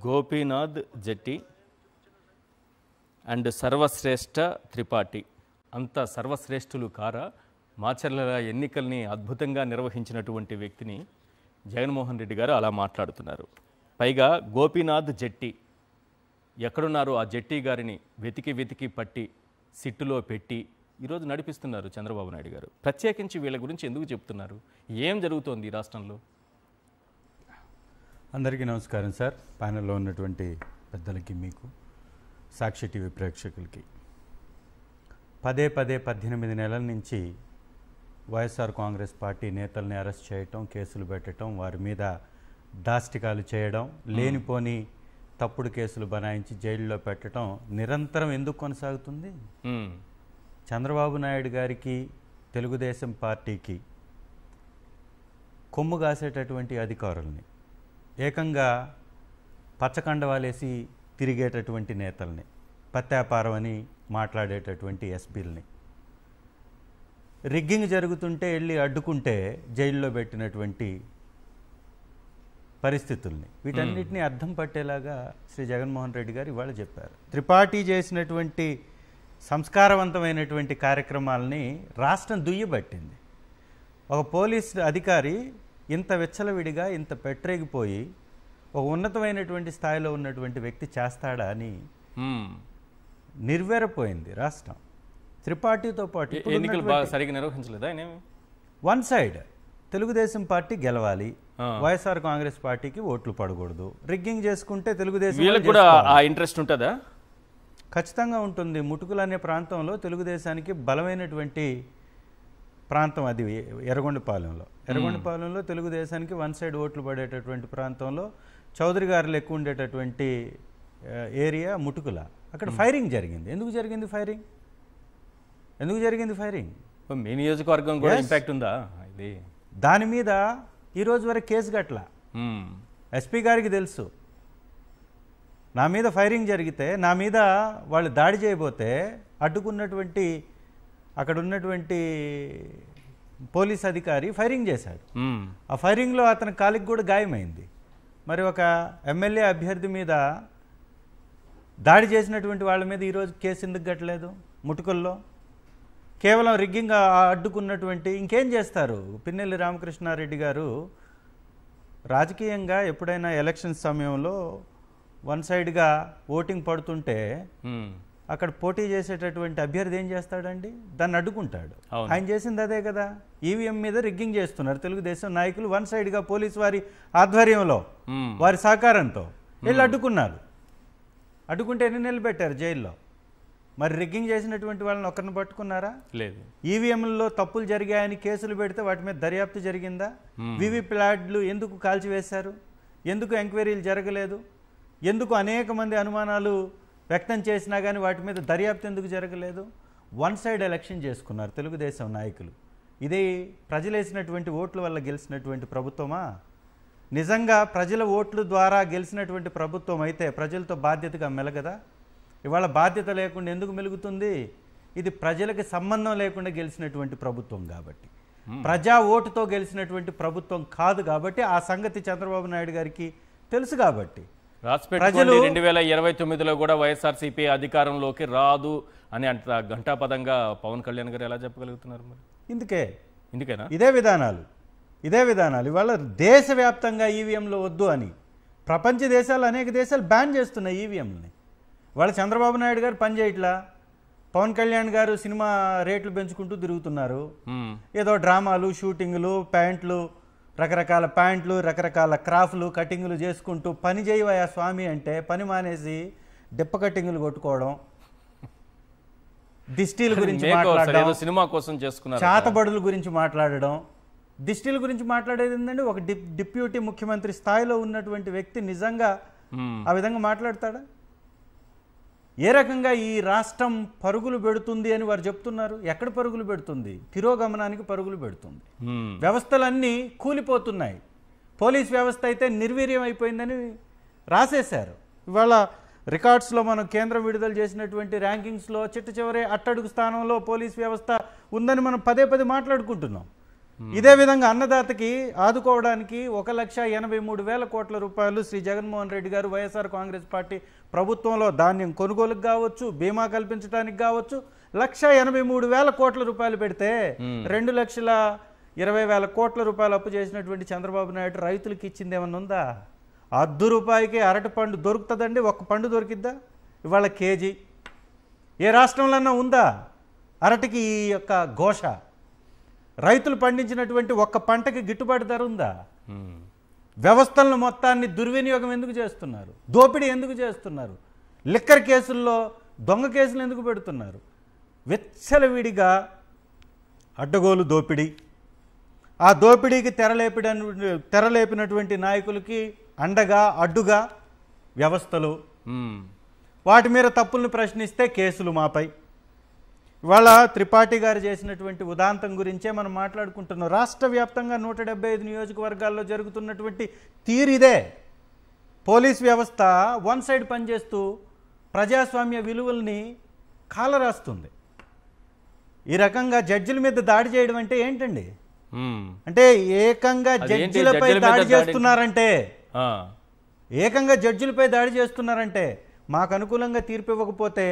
గోపీనాథ్ జెట్టి and Sarvashreshtha Tripathi అంత సర్వశ్రేష్ఠులు కారా? మాచర్ల ఎన్నికల్ని అద్భుతంగా నిర్వహించినటువంటి వ్యక్తిని జగన్మోహన్ రెడ్డి గారు అలా మాట్లాడుతున్నారు. పైగా గోపీనాథ్ జెట్టి ఎక్కడున్నారు? ఆ జెట్టి గారిని వెతికి పట్టి సిట్టులో పెట్టి ఈరోజు నడిపిస్తున్నారు చంద్రబాబు నాయుడు గారు. ప్రత్యేకించి వీళ్ళ గురించి ఎందుకు చెప్తున్నారు? ఏం జరుగుతోంది ఈ రాష్ట్రంలో? అందరికీ నమస్కారం సార్. ప్యానెల్లో ఉన్నటువంటి పెద్దలకి, మీకు సాక్షి టీవీ ప్రేక్షకులకి. పదే 18 నెలల నుంచి వైఎస్ఆర్ కాంగ్రెస్ పార్టీ నేతల్ని అరెస్ట్ చేయటం, కేసులు పెట్టడం, వారి మీద దాష్టికాలు చేయడం, లేనిపోని తప్పుడు కేసులు బనాయించి జైల్లో పెట్టడం నిరంతరం ఎందుకు కొనసాగుతుంది? చంద్రబాబు నాయుడు గారికి, తెలుగుదేశం పార్టీకి కొమ్ము కాసేటటువంటి అధికారుల్ని, ఏకంగా పచ్చకండవాలేసి తిరిగేటటువంటి నేతల్ని, పత్యాపారం అని మాట్లాడేటటువంటి ఎస్పీలని, రిగ్గింగ్ జరుగుతుంటే వెళ్ళి అడ్డుకుంటే జైల్లో పెట్టినటువంటి పరిస్థితుల్ని, వీటన్నిటిని అర్థం పట్టేలాగా శ్రీ జగన్మోహన్ రెడ్డి గారు ఇవాళ చెప్పారు. త్రిపాఠి చేసినటువంటి సంస్కారవంతమైనటువంటి కార్యక్రమాలని రాష్ట్రం దుయ్యబట్టింది. ఒక పోలీస్ అధికారి ఇంత విచ్చలవిడిగా, ఇంత పెట్టరేగిపోయి ఒక ఉన్నతమైనటువంటి స్థాయిలో ఉన్నటువంటి వ్యక్తి చేస్తాడా అని నిర్వేరపోయింది రాష్ట్రం. త్రిపాఠితో పాటు ఎన్నికలు సరిగ్గా నిర్వహించలేదా? వన్ సైడ్ తెలుగుదేశం పార్టీ గెలవాలి, వైఎస్ఆర్ కాంగ్రెస్ పార్టీకి ఓట్లు పడకూడదు. రిగ్గింగ్ చేసుకుంటే తెలుగుదేశం కూడా ఆ ఇంట్రెస్ట్ ఉంటుందా? ఖచ్చితంగా ఉంటుంది. ముటుకులు అనే ప్రాంతంలో తెలుగుదేశానికి బలమైనటువంటి ప్రాంతం అది. ఎర్రగొండపాలెంలో తెలుగుదేశానికి వన్ సైడ్ ఓట్లు పడేటటువంటి ప్రాంతంలో చౌదరి గారులు ఎక్కువ ఉండేటటువంటి ఏరియా ముటుకుల. అక్కడ ఫైరింగ్ జరిగింది. ఎందుకు జరిగింది ఫైరింగ్? మీ నియోజకవర్గం కూడా ఇంపాక్ట్ ఉందా ఇది? దాని మీద ఈరోజు వరకు కేసు గట్ల. ఎస్పీ గారికి తెలుసు, నా మీద ఫైరింగ్ జరిగితే, నా మీద వాళ్ళు దాడి చేయబోతే అడ్డుకున్నటువంటి అక్కడ ఉన్నటువంటి పోలీస్ అధికారి ఫైరింగ్ చేశాడు. ఆ ఫైరింగ్లో అతని కాలికి కూడా గాయమైంది. మరి ఒక ఎమ్మెల్యే అభ్యర్థి మీద దాడి చేసినటువంటి వాళ్ళ మీద ఈరోజు కేసు ఎందుకు కట్టలేదు? ముటుకల్లో కేవలం రిగ్గింగ్ అడ్డుకున్నటువంటి ఇంకేం చేస్తారు? పిన్నెల్లి రామకృష్ణారెడ్డి గారు రాజకీయంగా ఎప్పుడైనా ఎలక్షన్ సమయంలో వన్ సైడ్గా ఓటింగ్ పడుతుంటే అక్కడ పోటీ చేసేటటువంటి అభ్యర్థి ఏం చేస్తాడండి? దాన్ని అడ్డుకుంటాడు. ఆయన చేసింది అదే కదా. ఈవీఎం మీద రిగ్గింగ్ చేస్తున్నారు తెలుగుదేశం నాయకులు. వన్ సైడ్గా పోలీసు వారి ఆధ్వర్యంలో, వారి సహకారంతో వీళ్ళు అడ్డుకున్నారు. అడ్డుకుంటే ఎన్ని నెలలు పెట్టారు జైల్లో? మరి రిగ్గింగ్ చేసినటువంటి వాళ్ళని ఒక్కరిని పట్టుకున్నారా? లేదు. ఈవీఎంలలో తప్పులు జరిగాయని కేసులు పెడితే వాటి మీద దర్యాప్తు జరిగిందా? వీవీప్యాడ్లు ఎందుకు కాల్చివేశారు? ఎందుకు ఎంక్వైరీలు జరగలేదు? ఎందుకు అనేక మంది అనుమానాలు వ్యక్తం చేసినా కానీ వాటి మీద దర్యాప్తు ఎందుకు జరగలేదు? వన్ సైడ్ ఎలక్షన్ చేసుకున్నారు తెలుగుదేశం నాయకులు. ఇదే ప్రజలేసినటువంటి ఓట్ల వల్ల గెలిచినటువంటి ప్రభుత్వమా? నిజంగా ప్రజల ఓట్ల ద్వారా గెలిచినటువంటి ప్రభుత్వం అయితే ప్రజలతో బాధ్యతగా మెలగదా? ఇవాళ బాధ్యత లేకుండా ఎందుకు మెలుగుతుంది? ఇది ప్రజలకి సంబంధం లేకుండా గెలిచినటువంటి ప్రభుత్వం కాబట్టి, ప్రజా ఓటుతో గెలిచినటువంటి ప్రభుత్వం కాదు కాబట్టి, ఆ సంగతి చంద్రబాబు నాయుడు గారికి తెలుసు కాబట్టి. ప్రజలు 2029లో కూడా వైఎస్ఆర్సీపీ అధికారంలోకి రాదు అని అంత ఘంటాపదంగా పవన్ కళ్యాణ్ గారు ఎలా చెప్పగలుగుతున్నారు? మరి ఇందుకేనా ఇదే విధానాలు ఇవాళ దేశవ్యాప్తంగా ఈవీఎంలు వద్దు అని ప్రపంచ దేశాలు, అనేక దేశాలు బ్యాన్ చేస్తున్నాయి ఈవీఎంలని. ఇవాళ చంద్రబాబు నాయుడు గారు పని చేయట్లా, పవన్ కళ్యాణ్ గారు సినిమా రేట్లు పెంచుకుంటూ తిరుగుతున్నారు. ఏదో డ్రామాలు, షూటింగులు, రకరకాల ప్యాంట్లు, రకరకాల క్రాఫ్ట్లు, కటింగులు చేసుకుంటూ పని చేయవయ్యా స్వామి అంటే పని మానేసి డిప్ప కటింగులు కొట్టుకోవడం, దిష్టిల గురించి మాట్లాడడం, సినిమా కోసం చేసుకున్నారు, చాతబడుల గురించి మాట్లాడడం. దిష్టిల గురించి మాట్లాడేది ఏంటంటే ఒక డిప్యూటీ ముఖ్యమంత్రి స్థాయిలో ఉన్నటువంటి వ్యక్తి నిజంగా ఆ విధంగా మాట్లాడతాడా? ఏ రకంగా ఈ రాష్ట్రం పరుగులు పెడుతుంది అని వారు చెప్తున్నారు. ఎక్కడ పరుగులు పెడుతుంది? తిరోగమనానికి పరుగులు పెడుతుంది. వ్యవస్థలన్నీ కూలిపోతున్నాయి. పోలీస్ వ్యవస్థ అయితే నిర్వీర్యం అయిపోయిందని రాసేశారు. ఇవాళ రికార్డ్స్లో మనం కేంద్రం విడుదల చేసినటువంటి ర్యాంకింగ్స్లో చిట్ట చివరి అట్టడుగు స్థానంలో పోలీస్ వ్యవస్థ ఉందని మనం పదే మాట్లాడుకుంటున్నాం. ఇదే విధంగా అన్నదాతకి ఆదుకోవడానికి 1,83,000 కోట్ల రూపాయలు శ్రీ జగన్మోహన్ రెడ్డి గారు వైఎస్ఆర్ కాంగ్రెస్ పార్టీ ప్రభుత్వంలో ధాన్యం కొనుగోలుకు కావచ్చు, బీమా కల్పించడానికి కావచ్చు 1,83,000 కోట్ల రూపాయలు పెడితే 2,20,000 కోట్ల రూపాయలు అప్పు చేసినటువంటి చంద్రబాబు నాయుడు రైతులకు ఇచ్చింది ఏమన్నా ఉందా? ₹1 అరటిపండు దొరుకుతుందండి? ఒక్క పండు దొరికిద్దా ఇవాళ కేజీ? ఏ రాష్ట్రంలోన్నా ఉందా అరటికి ఈ యొక్క ఘోష? రైతులు పండించినటువంటి ఒక్క పంటకి గిట్టుబాటు ధర ఉందా? వ్యవస్థలను మొత్తాన్ని దుర్వినియోగం ఎందుకు చేస్తున్నారు? దోపిడీ ఎందుకు చేస్తున్నారు? లిక్కర్ కేసుల్లో దొంగ కేసులు ఎందుకు పెడుతున్నారు? విచ్చలవిడిగా అడ్డగోలు దోపిడీ, ఆ దోపిడీకి తెరలేపినటువంటి నాయకులకి అండగా అడ్డుగా వ్యవస్థలు, వాటి మీద తప్పులను ప్రశ్నిస్తే కేసులు మాపై. ఇవాళ త్రిపాఠి గారు చేసినటువంటి ఉదాంతం గురించే మనం మాట్లాడుకుంటున్నాం. రాష్ట్ర వ్యాప్తంగా 175 నియోజకవర్గాల్లో జరుగుతున్నటువంటి తీరిదే. పోలీస్ వ్యవస్థ వన్ సైడ్ పనిచేస్తూ ప్రజాస్వామ్య విలువల్ని కాలరాస్తుంది. ఈ రకంగా జడ్జిల మీద దాడి చేయడం అంటే ఏంటండి? అంటే ఏకంగా జడ్జిలపై దాడి చేస్తున్నారంటే, ఏకంగా జడ్జిలపై దాడి చేస్తున్నారంటే మాకు అనుకూలంగా తీర్పు ఇవ్వకపోతే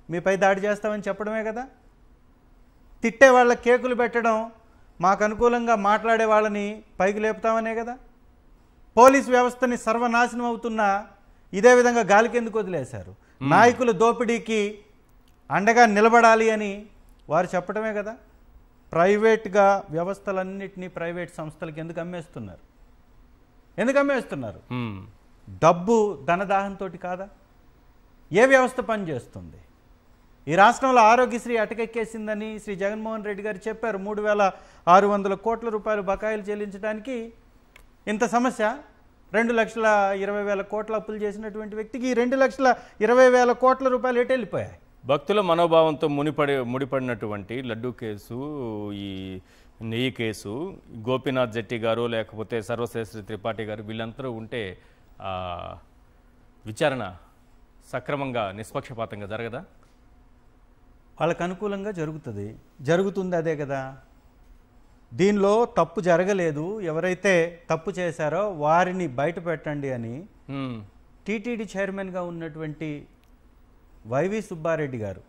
మీపై దాడి చేస్తామని చెప్పడమే కదా. తిట్టే వాళ్ళ కేకులు పెట్టడం, మాకు అనుకూలంగా మాట్లాడే వాళ్ళని పైకి లేపుతామనే కదా. పోలీస్ వ్యవస్థని సర్వనాశనం అవుతున్నా ఇదే విధంగా గాలికి ఎందుకు వదిలేశారు? నాయకుల దోపిడీకి అండగా నిలబడాలి అని వారు చెప్పడమే కదా. ప్రైవేట్గా వ్యవస్థలన్నింటినీ ప్రైవేట్ సంస్థలకు ఎందుకు అమ్మేస్తున్నారు? ఎందుకు అమ్మేస్తున్నారు? డబ్బు ధనదాహంతో కాదా? ఏ వ్యవస్థ పనిచేస్తుంది? ఈ రాష్ట్రంలో ఆరోగ్యశ్రీ అటకెక్కేసిందని శ్రీ జగన్మోహన్ రెడ్డి గారు చెప్పారు. 3,600 కోట్ల రూపాయలు బకాయిలు చెల్లించడానికి ఇంత సమస్య. 2,20,000 కోట్ల అప్పులు చేసినటువంటి వ్యక్తికి 2,20,000 కోట్ల రూపాయలు ఎటు వెళ్ళిపోయాయి? భక్తుల మనోభావంతో ముడిపడినటువంటి లడ్డూ కేసు, ఈ నెయ్యి కేసు, గోపీనాథ్ జెట్టి గారు లేకపోతే సర్వశ్రేష్ఠ త్రిపాఠి గారు వీళ్ళందరూ ఉంటే విచారణ సక్రమంగా నిష్పక్షపాతంగా జరగదా? వాళ్ళకు అనుకూలంగా జరుగుతుంది అదే కదా. దీనిలో తప్పు జరగలేదు, ఎవరైతే తప్పు చేశారో వారిని బయట పెట్టండి అని టీటీడీ చైర్మన్గా ఉన్నటువంటి వైవి సుబ్బారెడ్డి గారు,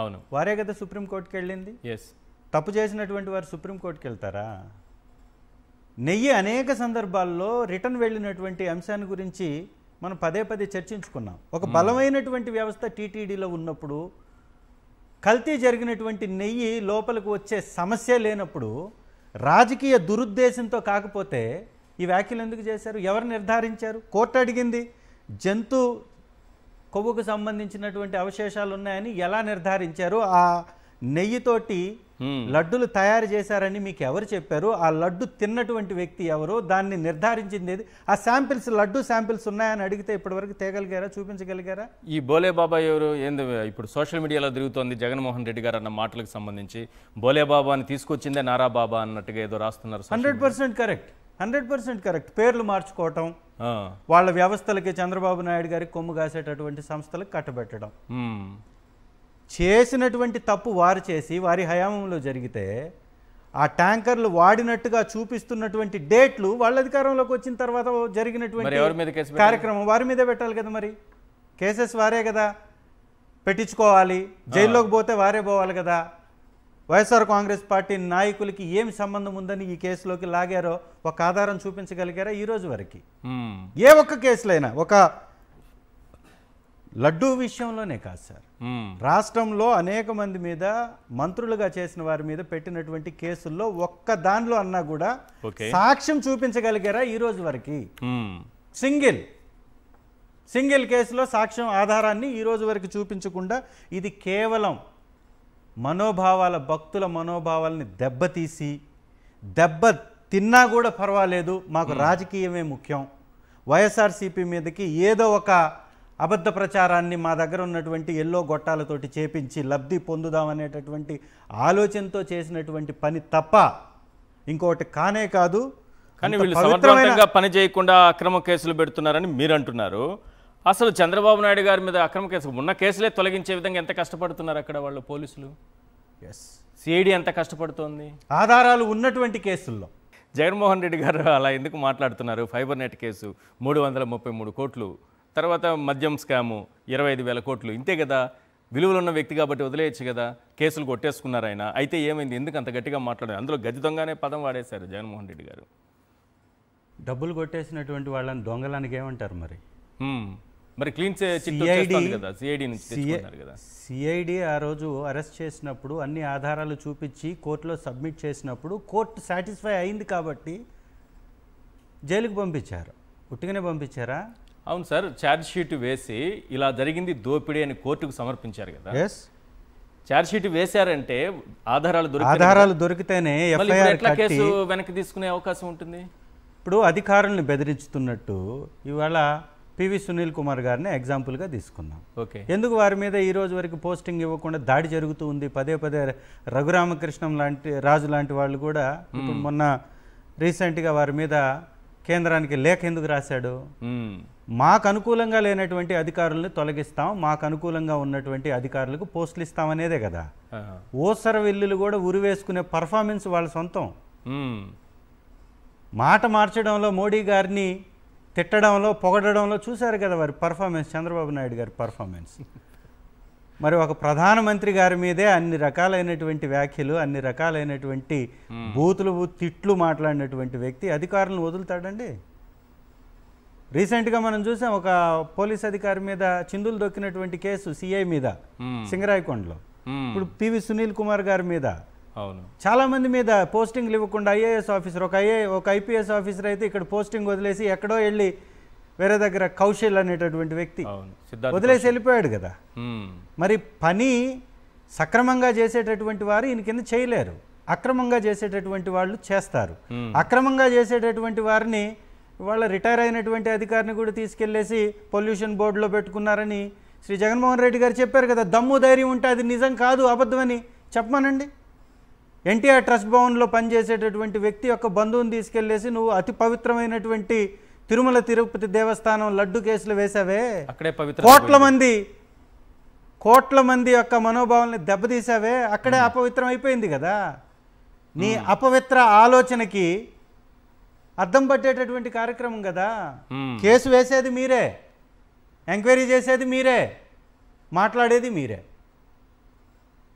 అవును వారే కదా సుప్రీంకోర్టుకి వెళ్ళింది. తప్పు చేసినటువంటి వారు సుప్రీంకోర్టుకి వెళ్తారా? నెయ్యి అనేక సందర్భాల్లో రిటర్న్ వెళ్ళినటువంటి అంశాన్ని గురించి మనం పదే చర్చించుకున్నాం. ఒక బలమైనటువంటి వ్యవస్థ టీటీడీలో ఉన్నప్పుడు, కల్తీ జరిగినటువంటి నెయ్యి లోపలికి వచ్చే సమస్య లేనప్పుడు, రాజకీయ దురుద్దేశంతో కాకపోతే ఈ వ్యాఖ్యలు ఎందుకు చేశారు? ఎవరు నిర్ధారించారు? కోర్టు అడిగింది. జంతు కొవ్వుకు సంబంధించినటువంటి అవశేషాలు ఉన్నాయని ఎలా నిర్ధారించారు? ఆ నెయ్యితోటి లడ్డులు తయారు చేశారని మీకు ఎవరు చెప్పారు? ఆ లడ్డు తిన్నటువంటి వ్యక్తి ఎవరు? దాన్ని నిర్ధారించింది ఏది? ఆ శాంపిల్స్, లడ్డు శాంపిల్స్ ఉన్నాయని అడిగితే ఇప్పటివరకు తేగలిగారా? చూపించగలిగారా? ఈ బోలేబాబా ఎవరు? ఏంది ఇప్పుడు సోషల్ మీడియాలో తిరుగుతోంది జగన్మోహన్ రెడ్డి గారు అన్న మాటలకు సంబంధించి బోలేబాబాని తీసుకొచ్చిందే నారా బాబా అన్నట్టుగా ఏదో రాస్తున్నారు. 100% కరెక్ట్, 100% కరెక్ట్. పేర్లు మార్చుకోవటం, వాళ్ళ వ్యవస్థలకి చంద్రబాబు నాయుడు గారికి కొమ్ము కాసేటటువంటి సంస్థలకు కట్టబెట్టడం, చేసినటువంటి తప్పు వారు చేసి వారి హయాంలో జరిగితే ఆ ట్యాంకర్లు వాడినట్టుగా చూపిస్తున్నటువంటి డేట్లు వాళ్ళ అధికారంలోకి వచ్చిన తర్వాత జరిగినటువంటి కార్యక్రమం వారి మీదే పెట్టాలి కదా. మరి కేసెస్ వారే కదా పెట్టించుకోవాలి, జైల్లోకి పోతే వారే పోవాలి కదా. వైఎస్ఆర్ కాంగ్రెస్ పార్టీ నాయకులకి ఏమి సంబంధం ఉందని ఈ కేసులోకి లాగారో ఒక ఆధారం చూపించగలిగారా ఈ రోజు వరకు? ఏ ఒక్క కేసులైనా, ఒక లడ్డూ విషయంలోనే కాదు సార్, రాష్ట్రంలో అనేక మంది మీద, మంత్రులుగా చేసిన వారి మీద పెట్టినటువంటి కేసుల్లో ఒక్క దానిలో అన్నా కూడా సాక్ష్యం చూపించగలిగారా ఈ రోజు వరకు? సింగిల్ కేసులో సాక్ష్యం ఆధారాన్ని ఈ రోజు వరకు చూపించకుండా ఇది కేవలం మనోభావాల, భక్తుల మనోభావాలని దెబ్బతీసి, దెబ్బ తిన్నా కూడా పర్వాలేదు, మాకు రాజకీయమే ముఖ్యం, వైఎస్ఆర్సీపీ మీదకి ఏదో ఒక అబద్ధ ప్రచారాన్ని మా దగ్గర ఉన్నటువంటి ఎల్లో గొట్టాలతోటి చేపించి లబ్ధి పొందుదామనేటటువంటి ఆలోచనతో చేసినటువంటి పని తప్ప ఇంకోటి కానే కాదు. కానీ వీళ్ళు సమర్థవంతంగా పని చేయకుండా అక్రమ కేసులు పెడుతున్నారని మీరు అంటున్నారు. అసలు చంద్రబాబు నాయుడు గారి మీద అక్రమ కేసు ఉన్న కేసులే తొలగించే విధంగా ఎంత కష్టపడుతున్నారు అక్కడ వాళ్ళు పోలీసులు? సిఐడి ఎంత కష్టపడుతోంది ఆధారాలు ఉన్నటువంటి కేసుల్లో. జగన్మోహన్ రెడ్డి గారు అలా ఎందుకు మాట్లాడుతున్నారు? ఫైబర్ నెట్ కేసు 333 కోట్లు, తర్వాత మద్యం స్కాము 25,000 కోట్లు, ఇంతే కదా. విలువలు ఉన్న వ్యక్తి కాబట్టి వదిలేయచ్చు కదా. కేసులు కొట్టేసుకున్నారు ఆయన. అయితే ఏమైంది? ఎందుకు అంత గట్టిగా మాట్లాడారు? అందులో గది దొంగనే పదం వాడేశారు జగన్మోహన్ రెడ్డి గారు. డబ్బులు కొట్టేసినటువంటి వాళ్ళని దొంగలానికి ఏమంటారు మరి? మరి క్లీన్ చిట్ వచ్చేస్తుంది కదా, సిఐడి నుంచి తెచ్చుకున్నారు కదా. సిఐడి ఆ రోజు అరెస్ట్ చేసినప్పుడు అన్ని ఆధారాలు చూపించి కోర్టులో సబ్మిట్ చేసినప్పుడు కోర్టు సాటిస్ఫై అయింది కాబట్టి జైలుకు పంపించారు. ఉట్టిగానే పంపించారా? అవును సార్, ఛార్జ్ షీట్ వేసి ఇలా జరిగింది దోపిడీ అని కోర్టుకు సమర్పించారు కదా. ఛార్జ్ షీట్ వేశారంటే ఆధారాలు దొరికితేనే ఎట్లా కేసు వెనక్కి తీసుకునే అవకాశం ఉంటుంది? ఇప్పుడు అధికారులను బెదిరించుతున్నట్టు ఇవాళ పివి సునీల్ కుమార్ గారిని ఎగ్జాంపుల్గా తీసుకున్నాం. ఓకే, ఎందుకు వారి మీద ఈ రోజు వరకు పోస్టింగ్ ఇవ్వకుండా దాడి జరుగుతూ ఉంది? పదే పదే రఘురామకృష్ణం రాజు లాంటి వాళ్ళు కూడా ఇప్పుడు మొన్న రీసెంట్గా వారి మీద కేంద్రానికి లేఖ ఎందుకు రాశాడు? మాకు అనుకూలంగా లేనటువంటి అధికారులను తొలగిస్తాం, మాకు అనుకూలంగా ఉన్నటువంటి అధికారులకు పోస్టులు ఇస్తామనేదే కదా. ఓసర విల్లులు కూడా ఉరివేసుకునే పర్ఫార్మెన్స్ వాళ్ళ సొంతం. మాట మార్చడంలో, మోడీ గారిని తిట్టడంలో, పొగడడంలో చూశారు కదా వారి పర్ఫార్మెన్స్, చంద్రబాబు నాయుడు గారి పర్ఫార్మెన్స్. మరి ఒక ప్రధానమంత్రి గారి మీదే అన్ని రకాలైనటువంటి వ్యాఖ్యలు, అన్ని రకాలైనటువంటి బూతులు తిట్లు మాట్లాడినటువంటి వ్యక్తి అధికారులను వదులుతాడండి? రీసెంట్గా మనం చూసాం ఒక పోలీస్ అధికారి మీద చిందులు దొక్కినటువంటి కేసు సిఐ మీద సింగరాయకొండలో. ఇప్పుడు పివి సునీల్ కుమార్ గారి మీద, చాలా మంది మీద పోస్టింగ్లు ఇవ్వకుండా ఐఏఎస్ ఆఫీసర్, ఒక ఐపీఎస్ ఆఫీసర్ అయితే ఇక్కడ పోస్టింగ్ వదిలేసి ఎక్కడో వెళ్ళి వేరే దగ్గర కౌశల్ అనేటటువంటి వ్యక్తి వదిలేసి వెళ్ళిపోయాడు కదా. మరి పని సక్రమంగా చేసేటటువంటి వారు ఈయన కింద చేయలేరు, అక్రమంగా చేసేటటువంటి వాళ్ళు చేస్తారు. అక్రమంగా చేసేటటువంటి వారిని వాళ్ళ రిటైర్ అయినటువంటి అధికారిని కూడా తీసుకెళ్లేసి పొల్యూషన్ బోర్డులో పెట్టుకున్నారని శ్రీ జగన్మోహన్ రెడ్డి గారు చెప్పారు కదా. దమ్ము ధైర్యం ఉంటే అది నిజం కాదు, అబద్ధమని చెప్పమనండి. ఎన్టీఆర్ ట్రస్ట్ భవన్లో పనిచేసేటటువంటి వ్యక్తి యొక్క బంధువుని తీసుకెళ్లేసి నువ్వు అతి పవిత్రమైనటువంటి తిరుమల తిరుపతి దేవస్థానం లడ్డు కేసులు వేసావే, అక్కడే కోట్ల మంది యొక్క మనోభావాల్ని దెబ్బతీసావే, అక్కడే అపవిత్రం అయిపోయింది కదా. నీ అపవిత్ర ఆలోచనకి అర్థం పట్టేటటువంటి కార్యక్రమం కదా. కేసు వేసేది మీరే, ఎంక్వైరీ చేసేది మీరే, మాట్లాడేది మీరే.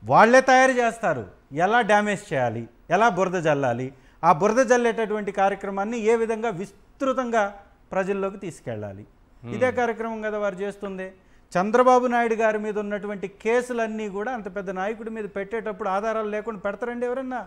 వాళ్లే తయారు చేస్తారు ఎలా డ్యామేజ్ చేయాలి, ఎలా బురద జల్లాలి, ఆ బురద జల్లేటటువంటి కార్యక్రమాన్ని ఏ విధంగా విస్తృతంగా ప్రజల్లోకి తీసుకెళ్ళాలి. ఇదే కార్యక్రమం కదా వారు చేస్తుంది. చంద్రబాబు నాయుడు గారి మీద ఉన్నటువంటి కేసులన్నీ కూడా అంత పెద్ద నాయకుడి మీద పెట్టేటప్పుడు ఆధారాలు లేకుండా పెడతారండి ఎవరన్నా?